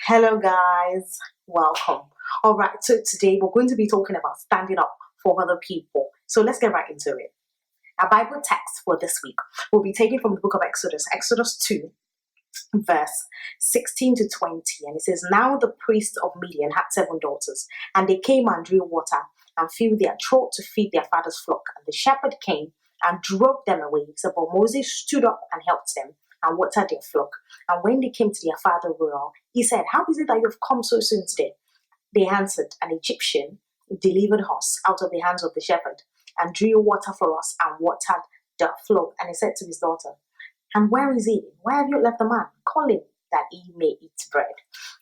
Hello, guys. Welcome. All right, so today we're going to be talking about standing up for other people. So let's get right into it. Our Bible text for this week will be taken from the book of Exodus, Exodus 2, verse 16 to 20. And it says, Now the priest of Midian had 7 daughters, and they came and drew water and filled their throat to feed their father's flock. And the shepherd came and drove them away. So, but Moses stood up and helped them and watered their flock. And when they came to their father well, he said, How is it that you have come so soon today? They answered, An Egyptian delivered us out of the hands of the shepherd and drew water for us and watered the flock. And he said to his daughter, And where is he? Why have you left the man? Call him that he may eat bread.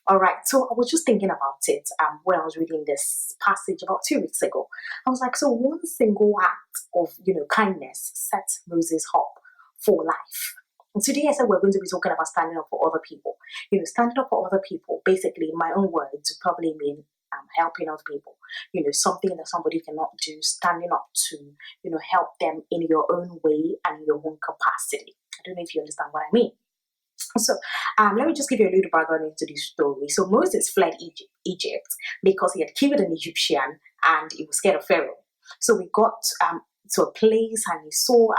All right, so I was just thinking about it when I was reading this passage about 2 weeks ago. I was like, so one single act of kindness set Moses up for life. And today I said we're going to be talking about standing up for other people. Standing up for other people, basically, in my own words, would probably mean helping other people. Something that somebody cannot do, standing up to, help them in your own way and in your own capacity. I don't know if you understand what I mean. So let me just give you a little background into this story. So Moses fled Egypt because he had killed an Egyptian and he was scared of Pharaoh. So we got to a place and he saw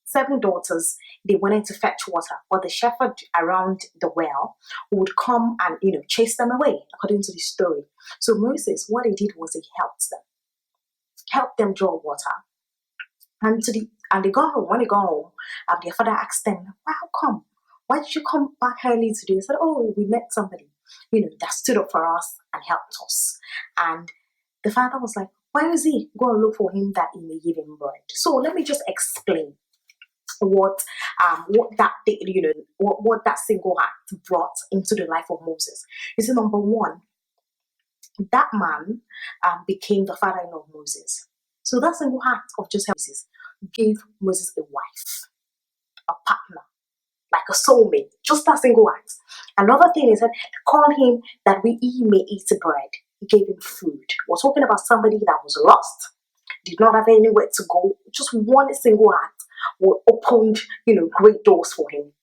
7 daughters. They wanted to fetch water, but the shepherd around the well would come and chase them away, according to the story. So Moses, what he did was he helped them draw water. And they got home. When they got home, their father asked them, "How come? Why did you come back early today?" They said, "Oh, we met somebody, that stood up for us and helped us." And the father was like, "Where is he? Go and look for him that he may give him bread." So let me just explain what that single act brought into the life of Moses. You see, number one, that man became the father-in-law of Moses. So that single act of just Moses gave Moses a wife, a partner, like a soulmate. Just that single act. Another thing is that call him that he may eat bread. He gave him food. We're talking about somebody that was lost, did not have anywhere to go. Just one single act opened, great doors for him.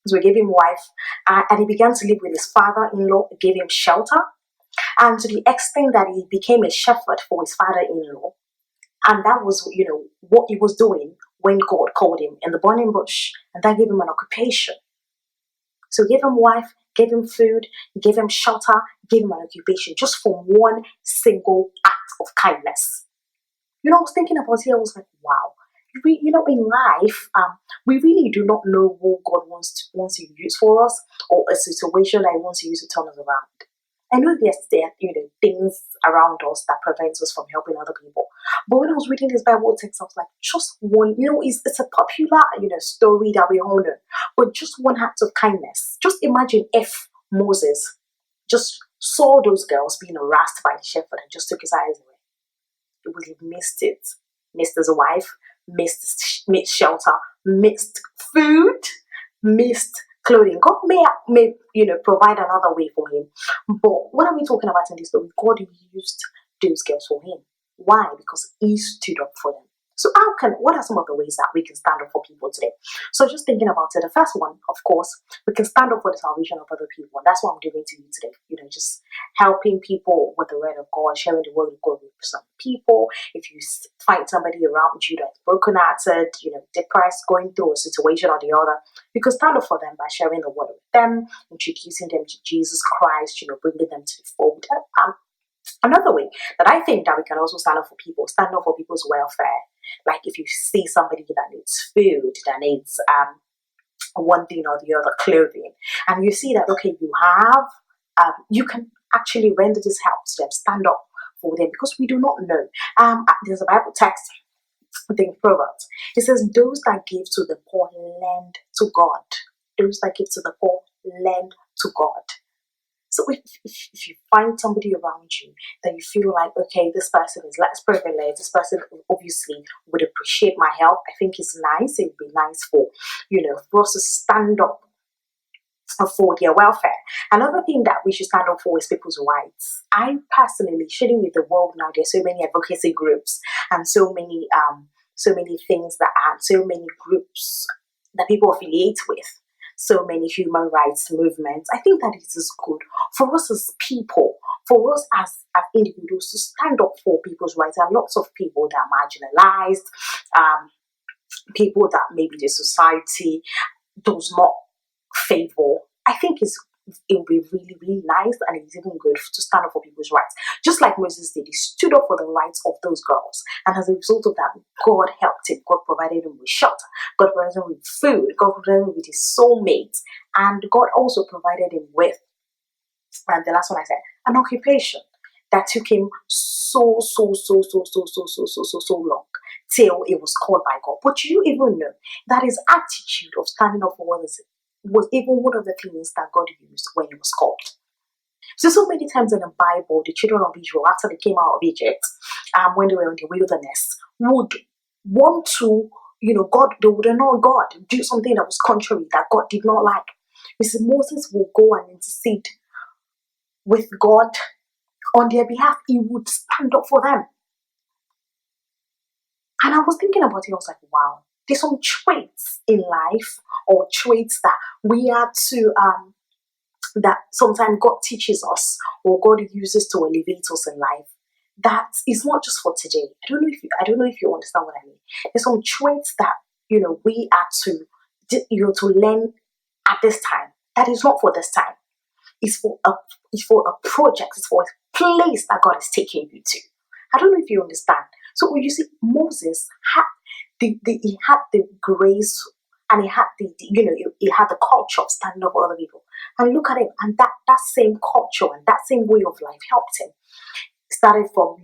So he gave him wife, and he began to live with his father-in-law. Gave him shelter, and to the extent that he became a shepherd for his father-in-law. And that was, what he was doing when God called him in the burning bush. And that gave him an occupation. So he gave him wife, gave him food, gave him shelter, gave him an occupation, just for one single act of kindness. I was thinking about it, I was like, wow. In life, we really do not know who God wants to use for us, or a situation that he wants to use to turn us around. I know there are things around us that prevents us from helping other people. But when I was reading this Bible text, I was like, just one, it's a popular, story that we all know. But just one act of kindness. Just imagine if Moses just saw those girls being harassed by the shepherd and just took his eyes away. He would have missed it. Missed his wife, missed shelter, missed food, missed clothing. God may provide another way for him. But what are we talking about in this story? God used those girls for him. Why? Because he stood up for them. So what are some of the ways that we can stand up for people today? So just thinking about it, the first one, of course, we can stand up for the salvation of other people. And that's what I'm doing to you today. Just helping people with the word of God, sharing the word of God with some people. If you find somebody around you that's broken-hearted, depressed, going through a situation or the other, you can stand up for them by sharing the word with them, introducing them to Jesus Christ, bringing them to the fold. Another way that I think that we can also stand up for people's welfare. Like if you see somebody that needs food, that needs one thing or the other, clothing, and you see that, okay, you can actually render this help to them, stand up for them, because we do not know. There's a Bible text, I think Proverbs. It says, "Those that give to the poor lend to God. Those that give to the poor lend to God." So if you find somebody around you that you feel like, okay, this person is less privileged, this person obviously would appreciate my help, I think it's nice. It would be nice for us to stand up for their welfare. Another thing that we should stand up for is people's rights. I personally, sharing with the world now, there's so many advocacy groups and so many things so many groups that people affiliate with, so many human rights movements. I think that it is good for us as people, for us as individuals to stand up for people's rights. There are lots of people that are marginalized, people that maybe the society does not favor. I think it would be really, really nice, and it's even good to stand up for people's rights. Just like Moses did, he stood up for the rights of those girls. And as a result of that, God helped him. God provided him with shelter. God provided him with food. God provided him with his soulmate. And God also provided him with, and the last one I said, an occupation that took him so long till it was called by God. But you even know that his attitude of standing up for others was even one of the things that God used when he was called. So many times in the Bible, the children of Israel, after they came out of Egypt, when they were in the wilderness, would want to, God, they would not God, do something that was contrary, that God did not like. You see, Moses will go and intercede with God on their behalf. He would stand up for them. And I was thinking about it, I was like, wow, there's some traits in life, or traits that we are to that sometimes God teaches us, or God uses to elevate us in life. That is not just for today. I don't know if you understand what I mean. There's some traits that we are to learn at this time. That is not for this time. It's for a project. It's for a place that God is taking you to. I don't know if you understand. So you see, Moses had he had the grace, and he had he had the culture of standing up for other people. And look at him, and that same culture and that same way of life helped him. Started from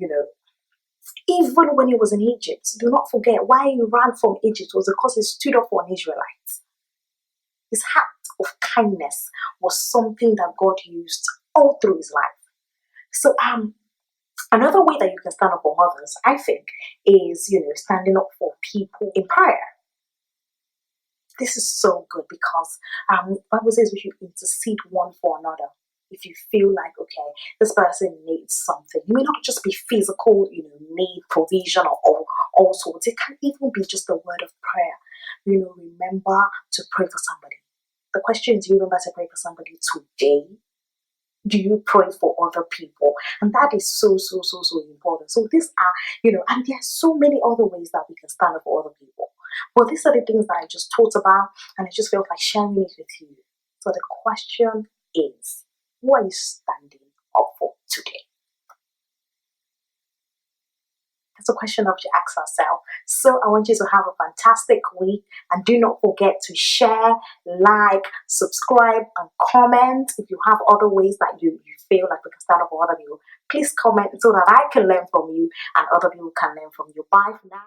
even when he was in Egypt. Do not forget why he ran from Egypt was because he stood up for an Israelite. His heart of kindness was something that God used all through his life. So another way that you can stand up for others, I think, is standing up for people in prayer. This is so good because Bible says we should intercede one for another. If you feel like, okay, this person needs something, it may not just be physical, need provision or all sorts. It can even be just a word of prayer. Remember to pray for somebody. The question is, do you remember to pray for somebody today? Do you pray for other people? And that is so important. So these are, and there are so many other ways that we can stand up for other people. But these are the things that I just talked about, and I just felt like sharing it with you. So the question is, who are you standing up for today? That's a question that we should ask ourselves. So I want you to have a fantastic week, and do not forget to share, like, subscribe, and comment. If you have other ways that you feel like we can stand up for other people, please comment so that I can learn from you and other people can learn from you. Bye for now.